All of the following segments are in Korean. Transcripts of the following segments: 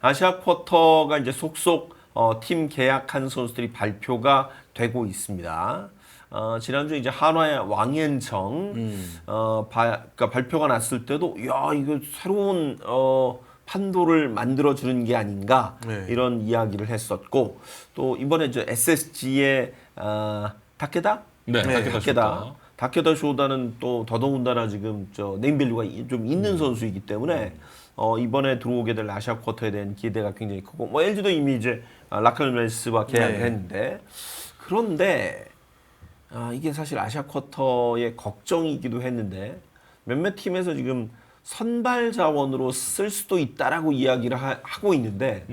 아시아 쿼터가 이제 속속 팀 계약한 선수들이 발표가 되고 있습니다. 지난주 이제 한화의 왕앤청 그러니까 발표가 났을 때도 야 이거 새로운 판도를 만들어 주는 게 아닌가 네. 이런 이야기를 했었고 또 이번에 이제 SSG의 다케다 네, 다케다 쇼다는 또 더더군다나 지금 저 네임밸류가 좀 있는 선수이기 때문에 이번에 들어오게 될 아시아 쿼터에 대한 기대가 굉장히 크고 뭐 LG도 이미 이제 라클 웰스와 계약을 네. 했는데 그런데 이게 사실 아시아 쿼터의 걱정이기도 했는데 몇몇 팀에서 지금 선발 자원으로 쓸 수도 있다라고 이야기를 하고 있는데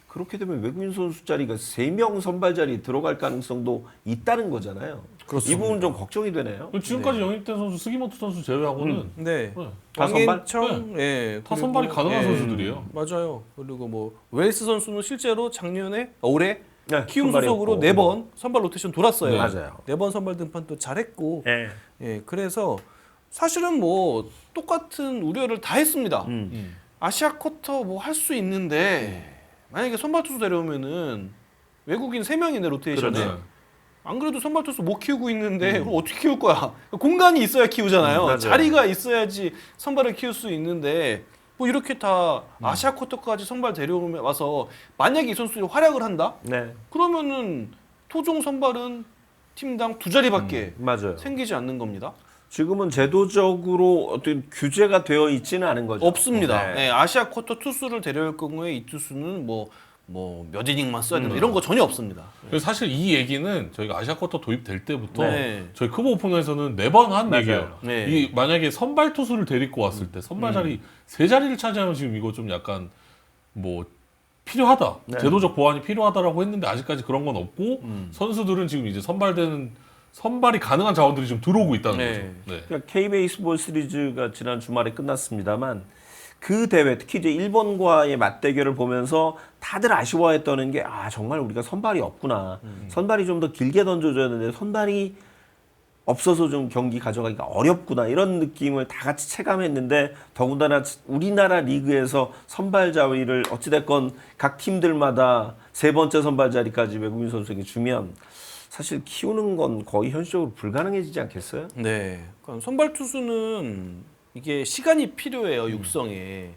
그렇게 되면 외국인 선수 자리가 3명 선발 자리에 들어갈 가능성도 있다는 거잖아요. 그렇습니다. 이 부분 좀 걱정이 되네요. 지금까지 영입된 선수 스기모토 선수 제외하고는 네. 다 선발? 왕앤청, 예. 다 선발이 그리고, 가능한 예, 선수들이에요. 맞아요. 그리고 뭐 웰스 선수는 실제로 작년에 올해 네, 키움 선발이었고. 소속으로 4번 선발 로테이션 돌았어요. 네, 맞아요. 4번 선발 등판도 잘했고, 네. 예. 그래서 사실은 뭐 똑같은 우려를 다 했습니다. 아시아 쿼터 뭐 할 수 있는데 만약에 선발 투수 데려오면은 외국인 3명이네 로테이션에. 그렇죠. 안 그래도 선발 투수 못 키우고 있는데 그럼 어떻게 키울 거야? 공간이 있어야 키우잖아요. 맞아요. 자리가 있어야지 선발을 키울 수 있는데 뭐 이렇게 다 아시아 쿼터까지 선발 데려오면 와서 만약에 이 선수들이 활약을 한다? 네, 그러면은 토종 선발은 팀당 2자리밖에 맞아요. 생기지 않는 겁니다. 지금은 제도적으로 어떤 규제가 되어 있지는 않은 거죠. 없습니다. 네. 네, 아시아 쿼터 투수를 데려올 경우에 이 투수는 뭐 몇 이닝만 써야 된다 이런 거 전혀 없습니다. 그래서 사실 이 얘기는 저희가 아시아 쿼터 도입될 때부터 네. 저희 크보 오픈에서는 4번 한 맞아요. 얘기예요. 네. 이 만약에 선발 투수를 데리고 왔을 때 선발 자리 3자리를 차지하면 지금 이거 좀 약간 뭐 필요하다. 네. 제도적 보완이 필요하다라고 했는데 아직까지 그런 건 없고 선수들은 지금 이제 선발이 가능한 자원들이 좀 들어오고 있다는 네. 거죠. 네. 그러니까 K-베이스볼 시리즈가 지난 주말에 끝났습니다만 그 대회 특히 이제 일본과의 맞대결을 보면서 다들 아쉬워했던 게 정말 우리가 선발이 없구나. 선발이 좀 더 길게 던져줘야 되는데 선발이 없어서 좀 경기 가져가기가 어렵구나 이런 느낌을 다 같이 체감했는데 더군다나 우리나라 리그에서 선발 자위를 어찌됐건 각 팀들마다 3번째 선발 자리까지 외국인 선수에게 주면 사실 키우는 건 거의 현실적으로 불가능해지지 않겠어요? 네. 그러니까 선발 투수는 이게 시간이 필요해요, 육성에.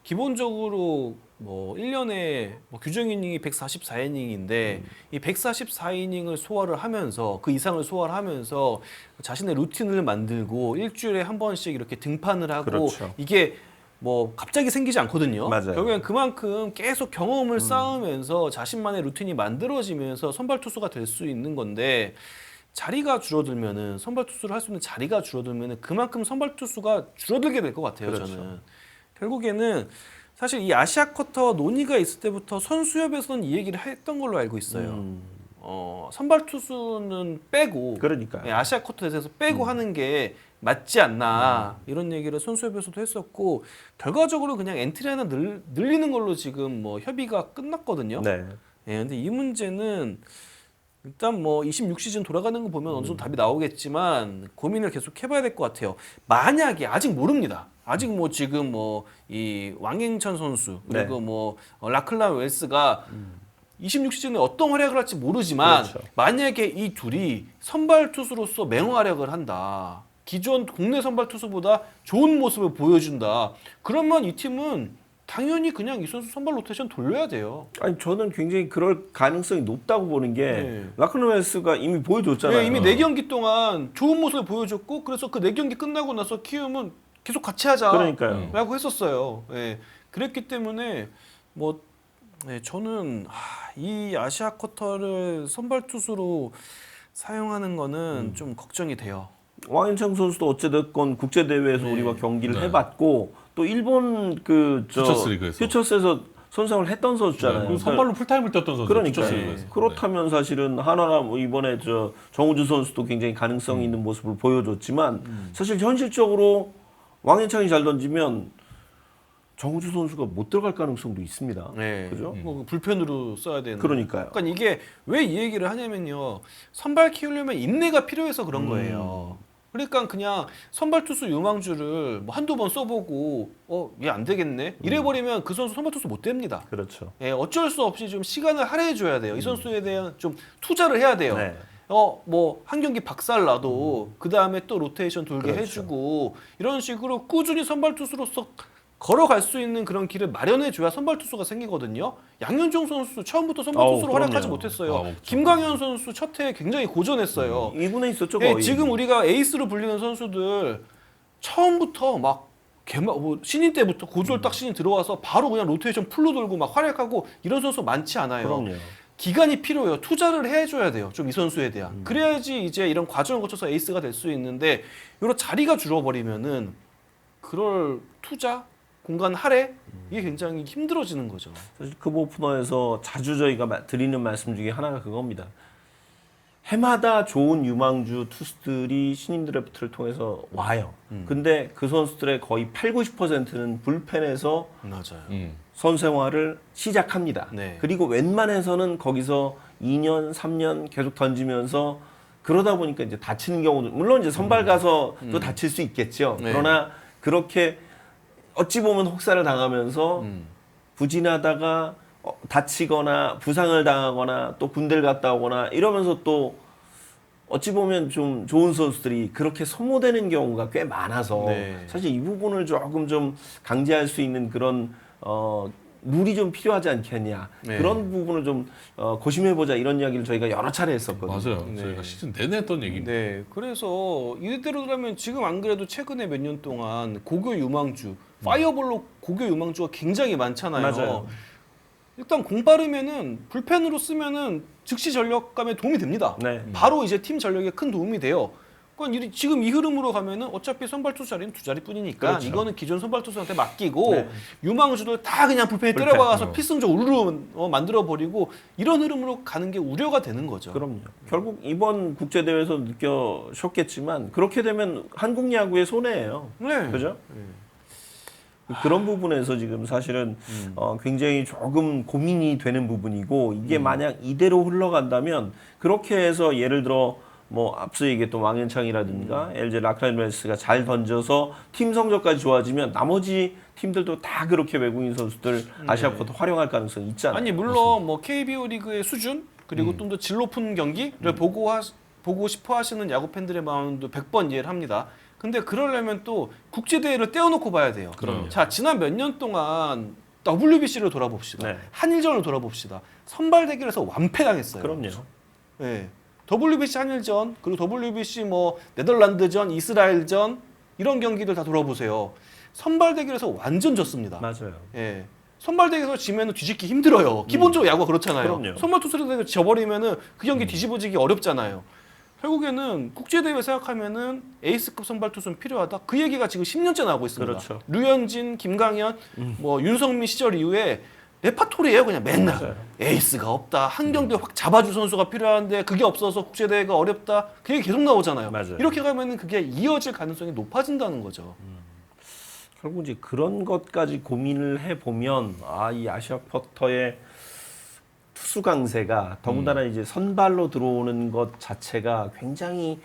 기본적으로 뭐 1년에 뭐 규정 이닝이 144이닝인데 이 144이닝을 소화를 하면서 그 이상을 소화를 하면서 자신의 루틴을 만들고 일주일에 한 번씩 이렇게 등판을 하고 그렇죠. 이게 뭐 갑자기 생기지 않거든요. 맞아요. 결국엔 그만큼 계속 경험을 쌓으면서 자신만의 루틴이 만들어지면서 선발 투수가 될 수 있는 건데 자리가 줄어들면은 선발 투수를 할 수 있는 자리가 줄어들면은 그만큼 선발 투수가 줄어들게 될 것 같아요. 그렇죠. 저는 결국에는 사실 이 아시아 쿼터 논의가 있을 때부터 선수협에서는 이 얘기를 했던 걸로 알고 있어요. 선발 투수는 빼고 그러니까요. 네, 아시아 쿼터 대회에서 빼고 하는 게 맞지 않나 이런 얘기를 선수협에서도 했었고 결과적으로 그냥 엔트리 하나 늘리는 걸로 지금 뭐 협의가 끝났거든요. 네. 예, 근데 이 문제는 일단 뭐 26시즌 돌아가는 거 보면 어느 정도 답이 나오겠지만 고민을 계속 해봐야 될 것 같아요. 만약에 아직 모릅니다. 아직 뭐 지금 뭐 이 왕행천 선수 그리고 네. 뭐 라클란 웰스가 26시즌에 어떤 활약을 할지 모르지만 그렇죠. 만약에 이 둘이 선발 투수로서 맹활약을 한다. 기존 국내 선발 투수보다 좋은 모습을 보여준다. 그러면 이 팀은 당연히 그냥 이 선수 선발 로테이션 돌려야 돼요. 아니 저는 굉장히 그럴 가능성이 높다고 보는 게 네. 라크노웨스가 이미 보여줬잖아요. 네, 이미 4경기 동안 좋은 모습을 보여줬고 그래서 그 4경기 끝나고 나서 키움은 계속 같이 하자 그러니까요. 라고 했었어요. 예, 그랬기 때문에 뭐 저는 이 아시아 쿼터를 선발 투수로 사용하는 거는 좀 걱정이 돼요. 왕인창 선수도 어찌됐건 국제 대회에서 네. 우리가 경기를 네. 해봤고 또 일본 퓨처스 리그에서. 퓨처스에서 선상을 했던 선수잖아요. 그리고 선발로 풀타임을 뛰었던 선수. 그러니까 퓨처스리그에서. 그렇다면 사실은 하나나 뭐 이번에 정우주 선수도 굉장히 가능성이 있는 모습을 보여줬지만 사실 현실적으로 왕인창이 잘 던지면 정우주 선수가 못 들어갈 가능성도 있습니다. 네. 그죠? 뭐 불펜으로 써야 되는. 그러니까요. 그러니까 이게 왜 이 얘기를 하냐면요. 선발 키우려면 인내가 필요해서 그런 거예요. 그러니까 그냥 선발 투수 유망주를 뭐 한두 번 써보고 얘 안 되겠네 이래버리면 그 선수 선발 투수 못 됩니다. 그렇죠. 예, 어쩔 수 없이 좀 시간을 할애해 줘야 돼요. 이 선수에 대한 좀 투자를 해야 돼요. 네. 뭐 한 경기 박살 나도 그 다음에 또 로테이션 돌게 그렇죠. 해주고 이런 식으로 꾸준히 선발 투수로서 걸어갈 수 있는 그런 길을 마련해 줘야 선발 투수가 생기거든요. 양현종 선수 처음부터 선발 투수로 그럼요. 활약하지 못했어요. 그렇죠. 김광현 선수 첫 해 굉장히 고전했어요. 2분에 있었죠 예, 거의. 지금 우리가 에이스로 불리는 선수들 처음부터 막 뭐 신인 때부터 고졸 딱 신인 들어와서 바로 그냥 로테이션 풀로 돌고 막 활약하고 이런 선수 많지 않아요. 그럼요. 기간이 필요해요. 투자를 해줘야 돼요. 좀 이 선수에 대한. 그래야지 이제 이런 과정을 거쳐서 에이스가 될 수 있는데 이런 자리가 줄어버리면은 그럴 투자, 공간 할애 이게 굉장히 힘들어지는 거죠. 사실 그 오프너에서 자주 저희가 드리는 말씀 중에 하나가 그겁니다. 해마다 좋은 유망주 투수들이 신인 드래프트를 통해서 와요. 근데 그 선수들의 거의 8, 90%는 불펜에서 맞아요. 선수 생활을 시작합니다. 네. 그리고 웬만해서는 거기서 2년, 3년 계속 던지면서 그러다 보니까 이제 다치는 경우도 물론 이제 선발 가서 또 다칠 수 있겠죠. 네. 그러나 그렇게 어찌 보면 혹사를 당하면서 부진하다가 다치거나 부상을 당하거나 또 군대를 갔다 오거나 이러면서 또 어찌 보면 좀 좋은 선수들이 그렇게 소모되는 경우가 꽤 많아서 네. 사실 이 부분을 조금 좀 강제할 수 있는 그런 룰이 좀 필요하지 않겠냐. 네. 그런 부분을 좀 고심해보자 이런 이야기를 저희가 여러 차례 했었거든요. 맞아요. 네. 저희가 시즌 내내 했던 얘기입니다. 네, 그래서 이대로라면 지금 안 그래도 최근에 몇 년 동안 고교 유망주, 파이어볼로 고교 유망주가 굉장히 많잖아요. 맞아요. 일단 공 빠르면은 불펜으로 쓰면은 즉시 전력감에 도움이 됩니다. 네. 바로 이제 팀 전력에 큰 도움이 돼요. 그러니까 지금 이 흐름으로 가면은 어차피 선발 투수 자리는 두 자리뿐이니까 그렇죠. 이거는 기존 선발 투수한테 맡기고 네. 유망주들 다 그냥 불펜에 불펜. 때려박아서 필승적 우르르 만들어 버리고 이런 흐름으로 가는 게 우려가 되는 거죠. 그럼요. 결국 이번 국제 대회에서 느껴셨겠지만 그렇게 되면 한국 야구의 손해예요. 네. 그죠? 그런 부분에서 지금 사실은 굉장히 조금 고민이 되는 부분이고 이게 만약 이대로 흘러간다면 그렇게 해서 예를 들어 뭐 앞서 얘기했던 왕현창이라든가 LG 라크라이브레스가 잘 던져서 팀 성적까지 좋아지면 나머지 팀들도 다 그렇게 외국인 선수들 아시아 쿼터 활용할 가능성이 있잖아요. 아니 물론 뭐 KBO 리그의 수준 그리고 좀 더 질 높은 경기를 보고 싶어 하시는 야구 팬들의 마음도 100번 이해를 합니다. 근데 그러려면 또 국제 대회를 떼어놓고 봐야 돼요. 그럼요. 자, 지난 몇 년 동안 WBC를 돌아봅시다. 네. 한일전을 돌아봅시다. 선발 대결에서 완패당했어요. 그럼요. 네. WBC 한일전 그리고 WBC 뭐 네덜란드전, 이스라엘전 이런 경기들 다 돌아보세요. 선발 대결에서 완전 졌습니다. 맞아요. 예. 선발 대결에서 지면은 뒤집기 힘들어요. 기본적으로 야구가 그렇잖아요. 그럼요. 선발 투수를 져버리면은 그 경기 뒤집어지기 어렵잖아요. 결국에는 국제 대회 생각하면은 에이스급 선발 투수는 필요하다. 그 얘기가 지금 10년째 나오고 있습니다. 그렇죠. 류현진, 김강현, 뭐 윤성민 시절 이후에 레파토리예요. 그냥 맨날 맞아요. 에이스가 없다. 한 경기 확 잡아줄 선수가 필요한데 그게 없어서 국제 대회가 어렵다. 그 얘기 계속 나오잖아요. 맞아요. 이렇게 가면은 그게 이어질 가능성이 높아진다는 거죠. 결국 이제 그런 것까지 고민을 해 보면 이 아시아 쿼터의 투수 강세가 더군다나 이제 선발로 들어오는 것 자체가 굉장히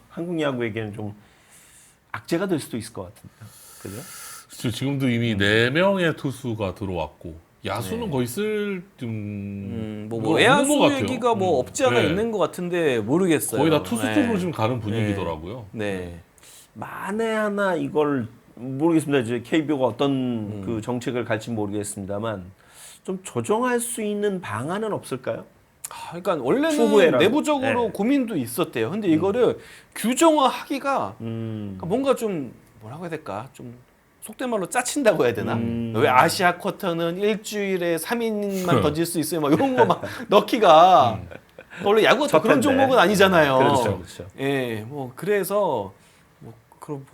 한국 야구에게는 좀 악재가 될 수도 있을 것 같은데요. 그죠? 그렇죠. 지금도 이미 4명의 투수가 들어왔고 야수는 거의 쓸좀 뭐 외야수 같아요. 얘기가 뭐 없지 않아 네. 있는 것 같은데 모르겠어요. 거의 다 투수 쪽으로 네. 지금 가는 분위기더라고요. 네. 만에 하나 이걸 모르겠습니다. 이제 KBO가 어떤 그 정책을 갈지 모르겠습니다만 좀 조정할 수 있는 방안은 없을까요? 그러니까 원래는 추후에라도. 내부적으로 네. 고민도 있었대요. 근데 이거를 규정화하기가 그러니까 뭔가 좀 뭐라고 해야 될까? 좀 속된 말로 짜친다고 해야 되나? 왜 아시아 쿼터는 일주일에 3인만 던질 수 있어요? 막 이런 거 막 넣기가 원래 야구가 또 그런 첫 텐데. 종목은 아니잖아요. 그렇죠, 그렇죠. 예, 뭐 그래서 뭐 그런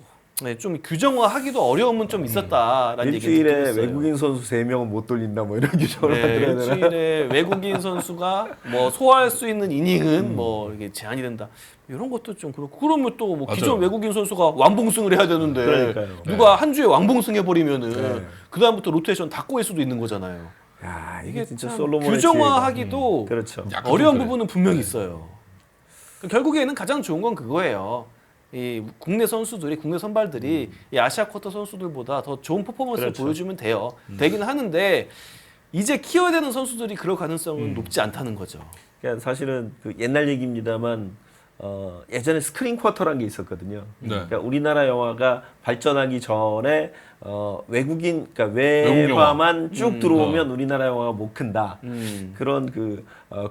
네, 좀 규정화하기도 어려움은 좀 있었다라는 얘기를 일주일에 듣고 있어요. 외국인 선수 3명은 못 돌린다 뭐 이런 규정을 네, 만들어야 되나? 일주일에 외국인 선수가 뭐 소화할 수 있는 이닝은 뭐 이게 제한이 된다. 이런 것도 좀 그렇고 그러면 또 뭐 기존 맞아요. 외국인 선수가 왕봉승을 해야 되는데 그러니까요. 누가 한 주에 왕봉승 해버리면은 네. 그 다음부터 로테이션 다 꼬일 수도 있는 거잖아요. 야, 이게 이게 진짜 참 솔로몬의 규정화하기도 그렇죠. 약간 어려운 좀 그래. 부분은 분명히 있어요. 결국에는 가장 좋은 건 그거예요. 이 국내 선수들이 국내 선발들이 이 아시아 쿼터 선수들보다 더 좋은 퍼포먼스를 그렇죠. 보여주면 돼요. 되긴 하는데 이제 키워야 되는 선수들이 그럴 가능성은 높지 않다는 거죠. 그러니까 사실은 그 옛날 얘기입니다만 예전에 스크린 쿼터라는 게 있었거든요. 네. 그러니까 우리나라 영화가 발전하기 전에 외국인, 그러니까 외국 외화만 쭉 들어오면 우리나라 영화가 못 큰다. 음. 그런 그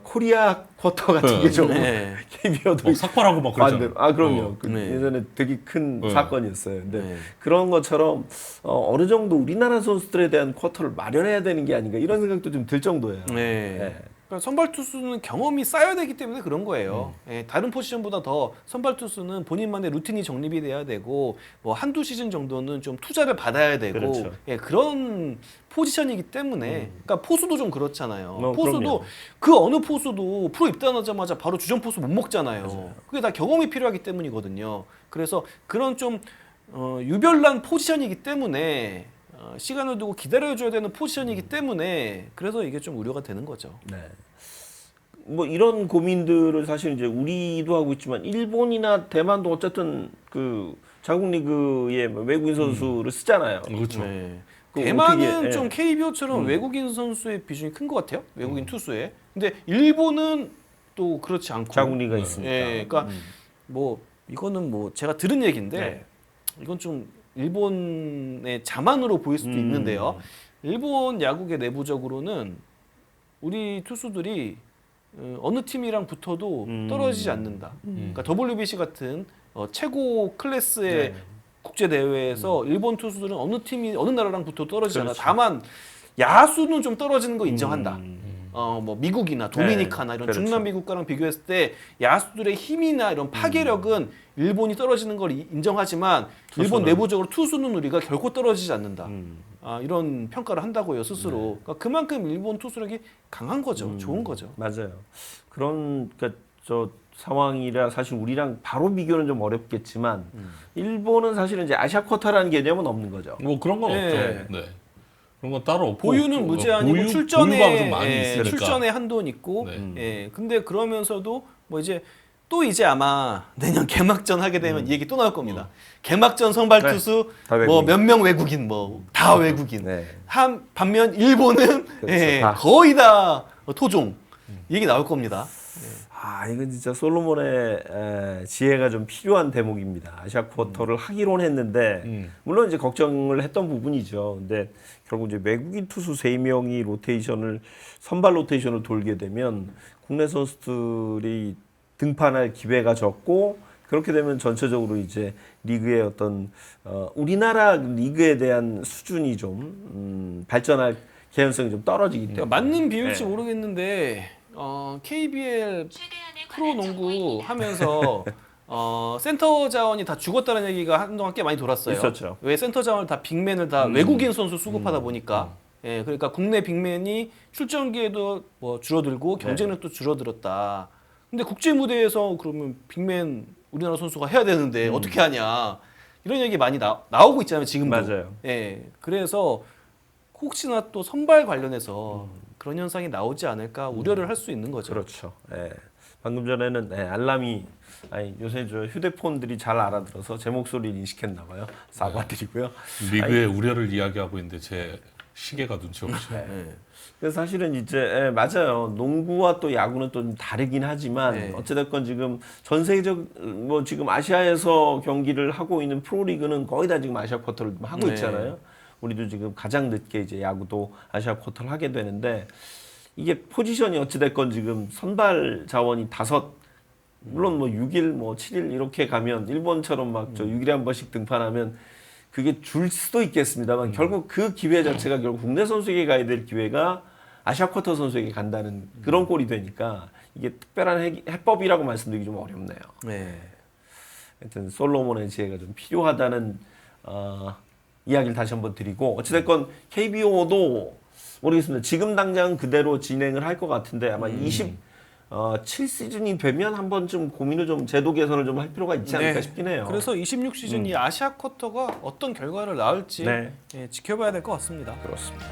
코리아 쿼터 같은 게 좀 네. KBO도 막 삭발하고 막 그러잖아요. 그럼요. 어. 그 네. 예전에 되게 큰 네. 사건이었어요. 근데 네. 그런 것처럼 어느 정도 우리나라 선수들에 대한 쿼터를 마련해야 되는 게 아닌가 이런 생각도 좀 들 정도예요. 네. 그러니까 선발 투수는 경험이 쌓여야 되기 때문에 그런 거예요. 예, 다른 포지션보다 더 선발 투수는 본인만의 루틴이 정립이 돼야 되고 뭐 한두 시즌 정도는 좀 투자를 받아야 되고 그렇죠. 예, 그런 포지션이기 때문에 그러니까 포수도 좀 그렇잖아요. 포수도 그럼요. 그 어느 포수도 프로 입단하자마자 바로 주전 포수 못 먹잖아요. 그게 다 경험이 필요하기 때문이거든요. 그래서 그런 좀 유별난 포지션이기 때문에 시간을 두고 기다려줘야 되는 포지션이기 때문에 그래서 이게 좀 우려가 되는 거죠. 네. 뭐 이런 고민들을 사실 이제 우리도 하고 있지만 일본이나 대만도 어쨌든 그 자국 리그에 외국인 선수를 쓰잖아요. 그렇죠. 네. 그 대만은 어떻게, 좀 KBO처럼 외국인 선수의 비중이 큰 것 같아요. 외국인 투수에. 근데 일본은 또 그렇지 않고. 자국 리그가 있으니까. 예, 그러니까 뭐 이거는 뭐 제가 들은 얘기인데 네. 이건 좀 일본의 자만으로 보일 수도 있는데요. 일본 야구계 내부적으로는 우리 투수들이 어느 팀이랑 붙어도 떨어지지 않는다. 그러니까 WBC 같은 최고 클래스의 네. 국제 대회에서 일본 투수들은 어느 팀이 어느 나라랑 붙어도 떨어지지 않아. 그렇죠. 다만 야수는 좀 떨어지는 거 인정한다. 뭐 미국이나 도미니카나 이런 그렇죠. 중남미 국가랑 비교했을 때 야수들의 힘이나 이런 파괴력은 일본이 떨어지는 걸 인정하지만 일본 내부적으로 투수는 우리가 결코 떨어지지 않는다. 이런 평가를 한다고요 스스로. 그러니까 그만큼 일본 투수력이 강한 거죠. 좋은 거죠. 맞아요. 그런 그러니까 저 상황이라 사실 우리랑 바로 비교는 좀 어렵겠지만 일본은 사실은 이제 아시아 쿼터라는 개념은 없는 거죠. 뭐 그런 건 네. 없죠. 네. 그런 건 따로 없고 보유는 무제한이고 보유가 좀 출전에 많이 있으니까. 출전에 한도는 있고. 네. 예. 근데 그러면서도 뭐 이제 아마 내년 개막전 하게 되면 이 얘기 또 나올 겁니다. 개막전 선발 네. 투수 다 뭐 외국인. 몇 명 외국인 뭐 다 외국인. 네. 반면 일본은 그렇죠. 다. 거의 다 토종. 이 얘기 나올 겁니다. 이건 진짜 솔로몬의 지혜가 좀 필요한 대목입니다. 아시아 쿼터를 하기론 했는데 물론 이제 걱정을 했던 부분이죠. 근데 결국 이제 외국인 투수 3명이 선발 로테이션을 돌게 되면 국내 선수들이 등판할 기회가 적고 그렇게 되면 전체적으로 이제 리그의 어떤 우리나라 리그에 대한 수준이 좀 발전할 개연성이 좀 떨어지기 때문에 맞는 비율일지 네. 모르겠는데 KBL 프로 농구 하면서 센터 자원이 다 죽었다는 얘기가 한동안 꽤 많이 돌았어요. 있었죠. 왜 센터 자원을 다 빅맨을 다 외국인 선수 수급하다 보니까 예, 그러니까 국내 빅맨이 출전 기회도 뭐 줄어들고 경쟁력도 줄어들었다. 근데 국제 무대에서 그러면 빅맨 우리나라 선수가 해야 되는데 어떻게 하냐 이런 얘기 많이 나오고 있잖아요 지금도. 맞아요. 예, 그래서 혹시나 또 선발 관련해서 그런 현상이 나오지 않을까 우려를 할 수 있는 거죠. 그렇죠. 예. 방금 전에는 알람이 요새 저 휴대폰들이 잘 알아들어서 제 목소리를 인식했나 봐요. 사과드리고요. 리그의 우려를 이야기하고 있는데 제 시계가 눈치 없이. 그래서 사실은 이제 맞아요. 농구와 또 야구는 또 좀 다르긴 하지만 네. 어찌됐건 지금 전 세계적 뭐 지금 아시아에서 경기를 하고 있는 프로리그는 거의 다 지금 아시아 쿼터를 하고 네. 있잖아요. 우리도 지금 가장 늦게 이제 야구도 아시아 쿼터를 하게 되는데 이게 포지션이 어찌됐건 지금 선발 자원이 5 물론 뭐 6일 뭐 7일 이렇게 가면 일본처럼 막 저 6일에 한 번씩 등판하면 그게 줄 수도 있겠습니다만 결국 그 기회 자체가 결국 국내 선수에게 가야 될 기회가 아시아 쿼터 선수에게 간다는 그런 꼴이 되니까 이게 특별한 해법이라고 말씀드리기 좀 어렵네요. 네. 하여튼 솔로몬의 지혜가 좀 필요하다는 이야기를 다시 한번 드리고 어찌됐건 KBO도 모르겠습니다. 지금 당장 그대로 진행을 할 것 같은데 아마 27시즌이 되면 한 번쯤 고민을 좀 제도 개선을 좀 할 필요가 있지 않을까 싶긴 해요. 그래서 26시즌 이 아시아 쿼터가 어떤 결과를 낳을지 네. 지켜봐야 될 것 같습니다. 그렇습니다.